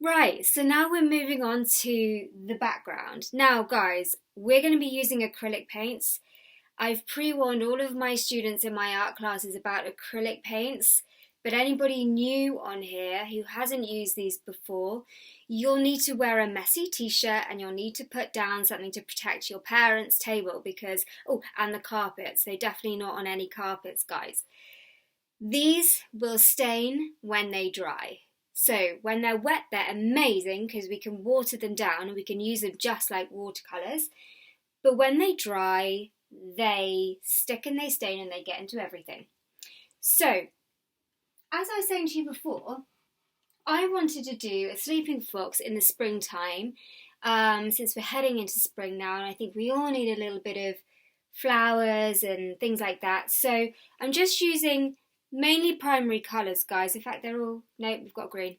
Right, so now we're moving on to the background. Now, guys, we're going to be using acrylic paints. I've pre-warned all of my students in my art classes about acrylic paints, but anybody new on here who hasn't used these before, you'll need to wear a messy t-shirt and you'll need to put down something to protect your parents' table because, oh, and the carpets. So definitely not on any carpets, guys. These will stain when they dry. So when they're wet, they're amazing because we can water them down and we can use them just like watercolours. But when they dry, they stick and they stain and they get into everything. So, as I was saying to you before, I wanted to do a sleeping fox in the springtime since we're heading into spring now, and I think we all need a little bit of flowers and things like that. So, I'm just using mainly primary colours, guys. In fact, they're all, no, we've got green.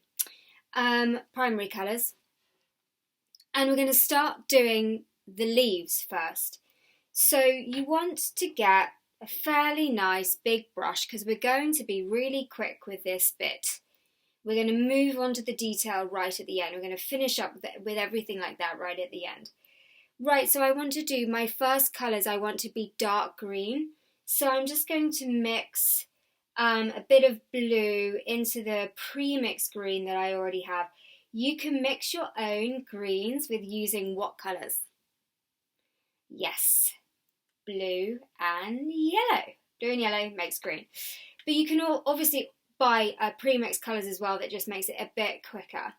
Primary colours. And we're going to start doing the leaves first. So you want to get a fairly nice big brush because we're going to be really quick with this bit. We're going to move on to the detail right at the end. We're going to finish up with everything like that right at the end. Right, so I want to do my first colours. I want to be dark green. So I'm just going to mix a bit of blue into the pre-mixed green that I already have. You can mix your own greens with using what colours? Yes, blue and yellow. Blue and yellow makes green. But you can obviously buy pre-mixed colours as well that just makes it a bit quicker.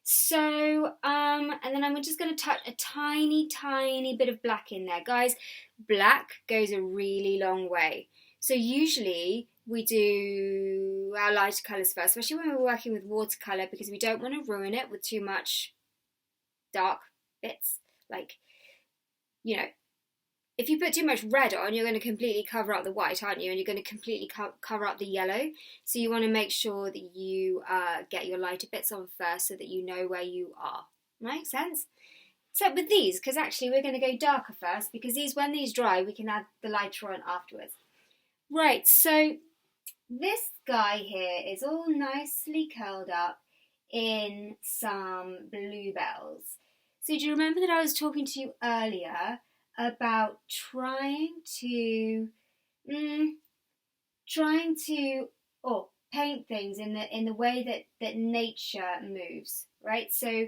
So, and then I'm just going to touch a tiny, tiny bit of black in there. Guys, black goes a really long way. So usually we do our lighter colours first, especially when we're working with watercolour because we don't want to ruin it with too much dark bits. Like, you know, if you put too much red on, you're going to completely cover up the white, aren't you? And you're going to completely cover up the yellow. So you want to make sure that you get your lighter bits on first so that you know where you are. Make sense? Except with these, because actually we're going to go darker first, because when these dry, we can add the lighter on afterwards. Right, so this guy here is all nicely curled up in some bluebells. So do you remember that I was talking to you earlier about trying to paint things in the way that nature moves, right? So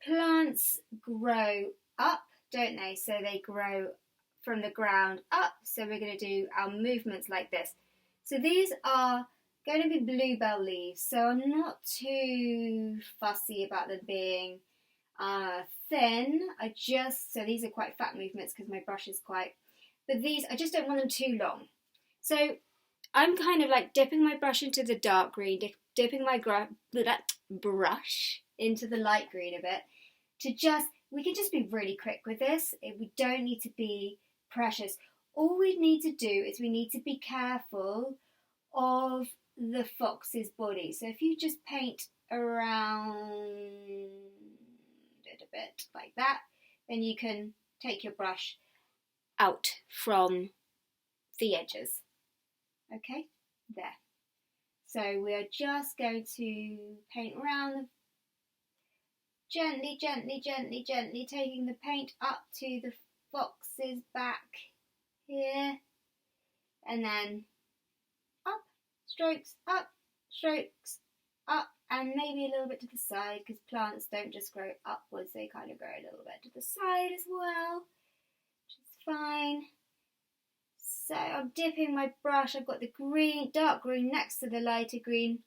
plants grow up, don't they? So they grow from the ground up. So we're going to do our movements like this. So these are going to be bluebell leaves. So I'm not too fussy about them being thin. So these are quite fat movements because my brush is quite, but these, I just don't want them too long. So I'm kind of like dipping my brush into the dark green, dipping my brush into the light green a bit we can just be really quick with this. We don't need to be precious. All we need to do is we need to be careful of the fox's body. So if you just paint around it a bit like that, then you can take your brush out from the edges. Okay, there. So we're just going to paint around gently, taking the paint up to the fox's back here, and then strokes up, and maybe a little bit to the side because plants don't just grow upwards, they kind of grow a little bit to the side as well, which is fine. So I'm dipping my brush, I've got the dark green next to the lighter green,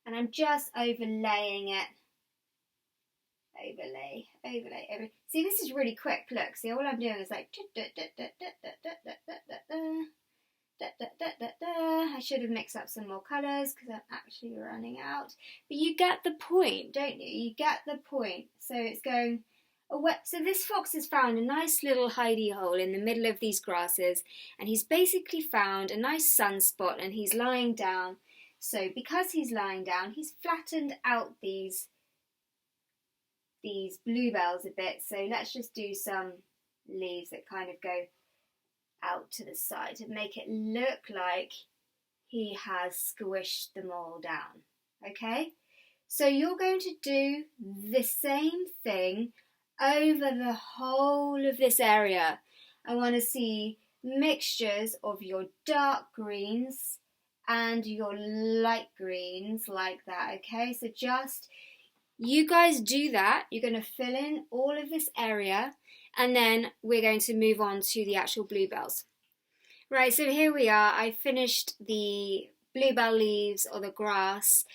and I'm just overlaying it. Overlay. See, this is really quick. Look, see, all I'm doing is like I should have mixed up some more colours because I'm actually running out. But you get the point, don't you? You get the point. So it's going so this fox has found a nice little hidey hole in the middle of these grasses, and he's basically found a nice sunspot, and he's lying down. So because he's lying down, he's flattened out these bluebells a bit. So let's just do some leaves that kind of go out to the side to make it look like he has squished them all down. Okay? So you're going to do the same thing over the whole of this area. I want to see mixtures of your dark greens and your light greens like that, okay? So just, you guys do that. You're going to fill in all of this area and then we're going to move on to the actual bluebells. Right, so here we are. I finished the bluebell leaves or the grass.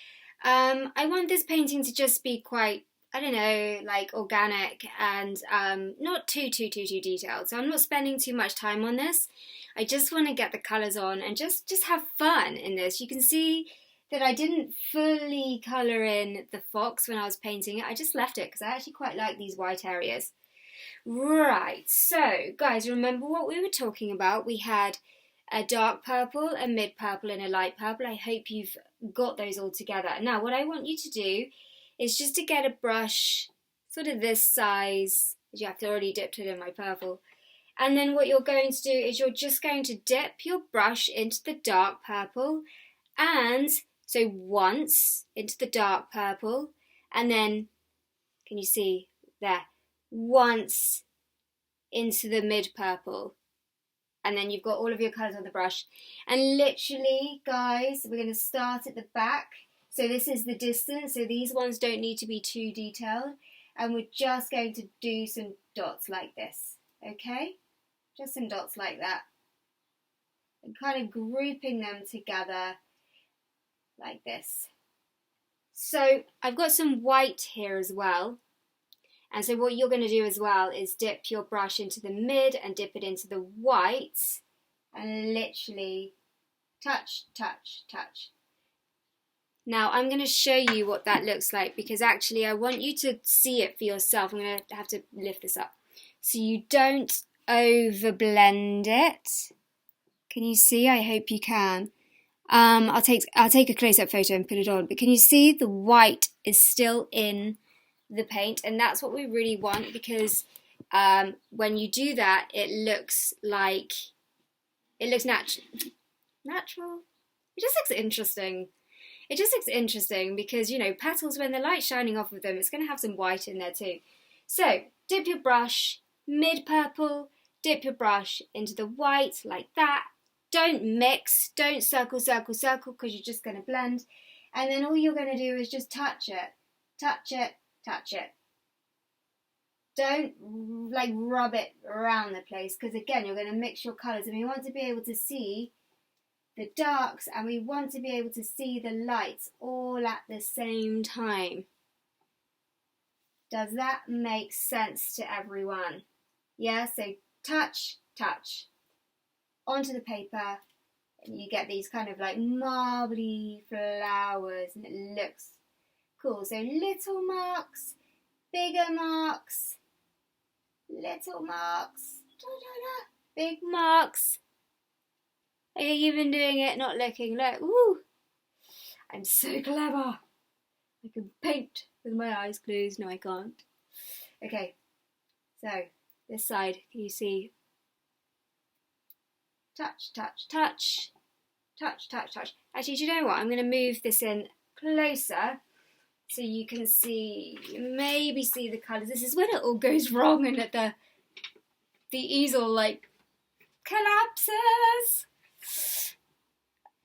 I want this painting to just be quite, I don't know, like organic and not too detailed. So I'm not spending too much time on this. I just want to get the colours on and just have fun in this. You can see that I didn't fully colour in the fox when I was painting it. I just left it because I actually quite like these white areas. Right, so guys, remember what we were talking about? We had a dark purple, a mid purple and a light purple. I hope you've got those all together. Now what I want you to do is just to get a brush sort of this size. You have to already dipped it in my purple. And then what you're going to do is you're just going to dip your brush into the dark purple, and so once into the dark purple, and then, can you see there, once into the mid purple, and then you've got all of your colours on the brush. And literally, guys, we're going to start at the back. So this is the distance, so these ones don't need to be too detailed, and we're just going to do some dots like this, okay? Just some dots like that, and kind of grouping them together like this. So I've got some white here as well. And so what you're going to do as well is dip your brush into the mid and dip it into the white and literally touch, touch, touch. Now I'm going to show you what that looks like because actually I want you to see it for yourself. I'm going to have to lift this up so you don't overblend it. Can you see? I hope you can. I'll take a close-up photo and put it on, but can you see the white is still in the paint? And that's what we really want, because when you do that it looks natural. It just looks interesting. It just looks interesting because, you know, petals, when the light's shining off of them, it's going to have some white in there too. So dip your brush mid purple, dip your brush into the white like that. Don't mix, don't circle because you're just going to blend. And then all you're going to do is just touch it, touch it, touch it. Don't like rub it around the place, because again you're going to mix your colours, and we want to be able to see the darks and we want to be able to see the lights all at the same time. Does that make sense to everyone? Yeah, so touch, touch onto the paper, and you get these kind of like marbly flowers, and it looks cool. So little marks, bigger marks, little marks, big marks. Are you even doing it? Not looking. Look, woo! I'm so clever. I can paint with my eyes closed. No, I can't. Okay, so this side, can you see? Touch, touch, touch, touch, touch, touch. Actually, do you know what? I'm going to move this in closer so you can see, maybe see the colours. This is when it all goes wrong and that the easel like collapses.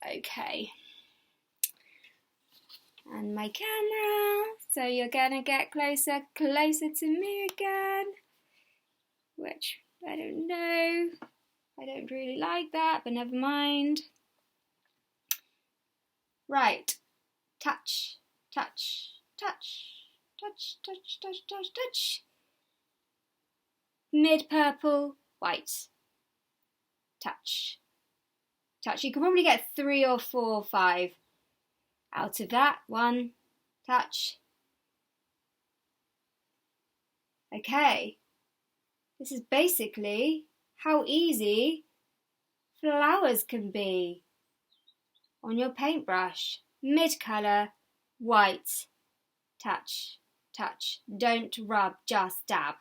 Okay. And my camera. So you're going to get closer to me again. Which, I don't know. I don't really like that, but never mind. Right. Touch, touch, touch, touch, touch, touch, touch, touch. Mid purple, white. Touch. Touch. You can probably get 3 or 4 or 5 out of that. 1, touch. Okay. This is basically how easy flowers can be on your paintbrush. Mid colour, white, touch, touch. Don't rub, just dab.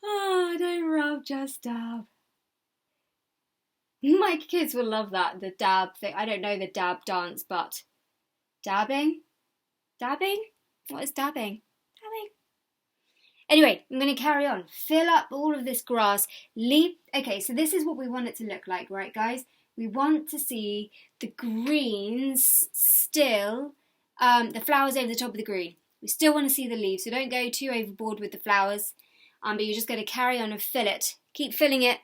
Oh, don't rub, just dab. My kids will love that, the dab thing. I don't know the dab dance, but Dabbing? Dabbing? What is dabbing? Dabbing. Anyway, I'm going to carry on. Fill up all of this grass. Okay, so this is what we want it to look like, right, guys? We want to see the greens still, the flowers over the top of the green. We still want to see the leaves, so don't go too overboard with the flowers. But you're just going to carry on and fill it. Keep filling it.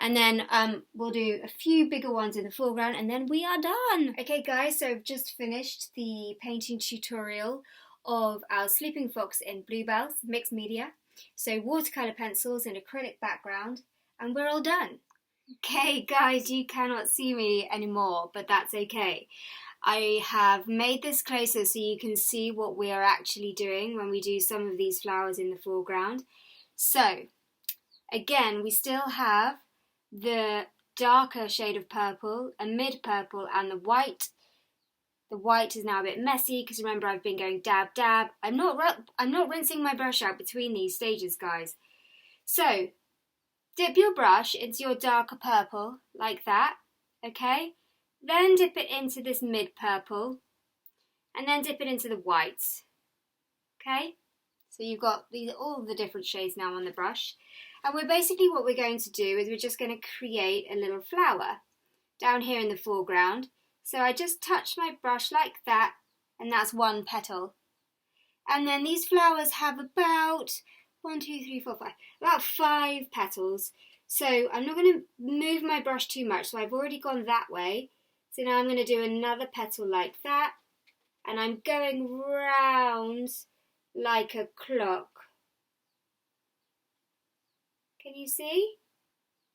And then we'll do a few bigger ones in the foreground and then we are done. Okay guys, so I've just finished the painting tutorial of our sleeping fox in Bluebells mixed media. So watercolour pencils and acrylic background and we're all done. Okay guys, you cannot see me anymore, but that's okay. I have made this closer so you can see what we are actually doing when we do some of these flowers in the foreground. So again, we still have the darker shade of purple, a mid purple and the white. The white is now a bit messy because remember I've been going dab dab. I'm not rinsing my brush out between these stages, guys. So dip your brush into your darker purple like that, okay? Then dip it into this mid purple and then dip it into the white, okay? So you've got all the different shades now on the brush. And what we're going to do is we're just going to create a little flower down here in the foreground. So I just touch my brush like that, and that's one petal. And then these flowers have about 5 petals. So I'm not going to move my brush too much, so I've already gone that way. So now I'm going to do another petal like that, and I'm going round like a clock. Can you see?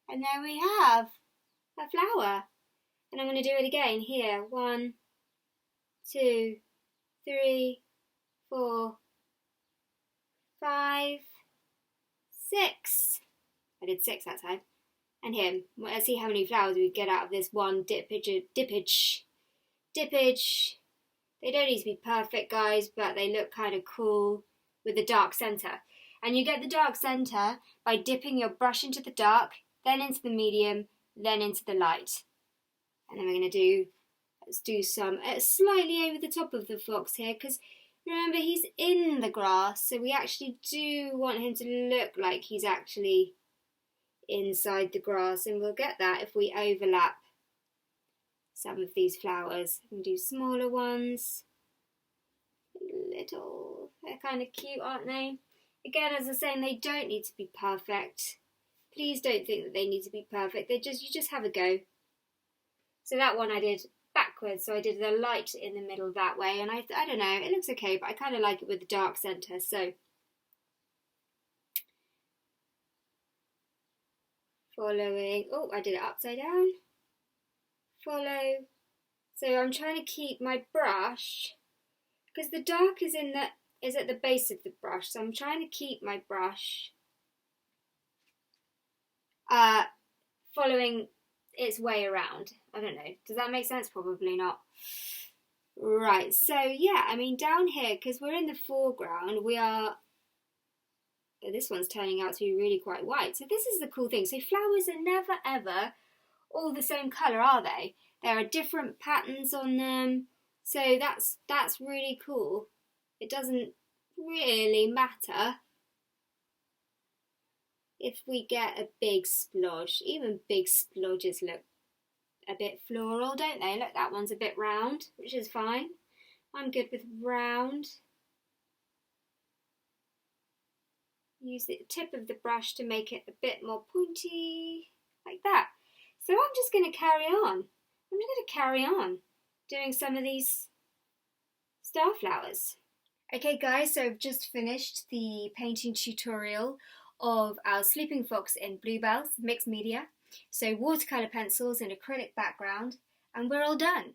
And there we have a flower. And I'm going to do it again here. 1, 2, 3, 4, 5, 6. I did 6 that time. And here, let's see how many flowers we get out of this one dippage. They don't need to be perfect, guys, but they look kind of cool with the dark centre. And you get the dark centre by dipping your brush into the dark, then into the medium, then into the light. And then we're going to let's do some slightly over the top of the fox here, because remember he's in the grass, so we actually do want him to look like he's actually inside the grass, and we'll get that if we overlap some of these flowers. We can do smaller ones, little, they're kind of cute, aren't they? Again, as I was saying, they don't need to be perfect. Please don't think that they need to be perfect. You just have a go. So that one I did backwards, so I did the light in the middle that way, and I don't know, it looks okay, but I kind of like it with the dark centre, so. Following, oh, I did it upside down. Follow. So I'm trying to keep my brush, because the dark is at the base of the brush, so I'm trying to keep my brush following its way around. I don't know, does that make sense? Probably not. Right, so yeah, I mean down here, because we're in the foreground, this one's turning out to be really quite white, so this is the cool thing. So flowers are never ever all the same colour, are they? There are different patterns on them, so that's really cool. It doesn't really matter if we get a big splodge. Even big splodges look a bit floral, don't they? Look, that one's a bit round, which is fine. I'm good with round. Use the tip of the brush to make it a bit more pointy, like that. So I'm just going to carry on. I'm just going to carry on doing some of these star flowers. Okay guys, so I've just finished the painting tutorial of our sleeping fox in Bluebells mixed media. So watercolour pencils and acrylic background, and we're all done.